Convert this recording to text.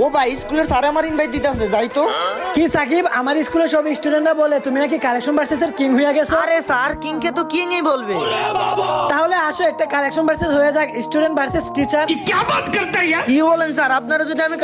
ও ভাই স্কুলের স্যার আমার ইনভাইট দিতেছে, যাই তো। কি সাকিব, আমার স্কুলে সব স্টুডেন্টরা বলে তুমি নাকি কালেকশন ভার্সেসের কিং হয়ে গেছো। আরে স্যার কিংকে তো কিংই বলবে। তাহলে আসো একটা কালেকশন ভার্সেস হয়ে যাক, স্টুডেন্ট ভার্সেস টিচার। কি বলেন স্যার, আপনারা যদি আমি